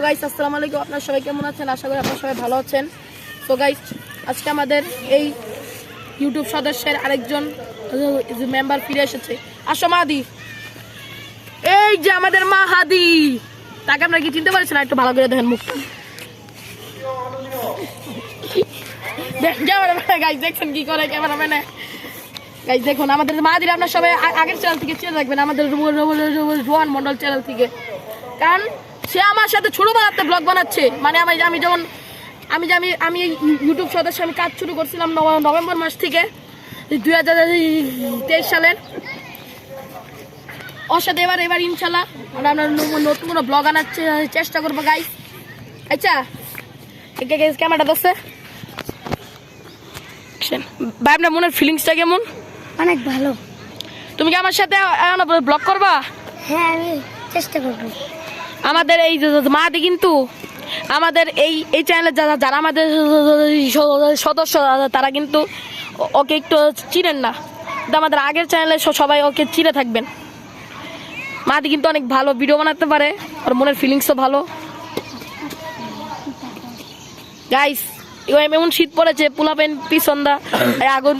Guys আসসালামু আলাইকুম, আপনারা সবাই কেমন আছেন? আশা করি আপনারা সবাই ভালো আছেন। তো গাইস আজকে আমাদের এই ইউটিউব সদস্যের আরেকজন মেম্বার ফিরে এসেছে। আসো মাহাদি, এই যে আমাদের মাহাদি, তাকে আপনারা কি চিনতে পারছেন? একটু ভালো করে দেখেন মুখটা। গাইস দেখছেন কি করে ক্যামেরাম্যানে? গাইস দেখুন আমাদের মাহাদির আপনারা সবাই আগের চ্যানেল থেকে চিনে রাখবেন, আমাদের রোহান মন্ডল চ্যানেল থেকে। কারণ সে আমার সাথে ছোটবেলাতে ব্লগ বানাচ্ছে। মানে আমি যখন আমি ইউটিউব সদস্য আমি কাজ শুরু করছিলাম নভেম্বর মাস থেকে 2023 সালের। ওর সাথে এবার ইনশাল্লাহ আমরা নতুন কোনো ব্লগ আনার চেষ্টা করবো গাইস। আচ্ছা ক্যামেরাটা ধরছে ভাই, আপনার মনের ফিলিংসটা কেমন? অনেক ভালো। তুমি কি আমার সাথে ব্লগ করবা? হ্যাঁ আমি চেষ্টা করবো। আমাদের এই মাহাদি কিন্তু আমাদের এই চ্যানেলে যারা আমাদের সদস্য তারা কিন্তু ওকে একটু চিনেন না, কিন্তু আমাদের আগের চ্যানেলে সবাই ওকে চিনে থাকবেন। মাহাদি কিন্তু অনেক ভালো ভিডিও বানাতে পারে, আর মনের ফিলিংসও ভালো। গাইস এমন শীত পড়েছে, পোলা পেন পিছন দা আগুন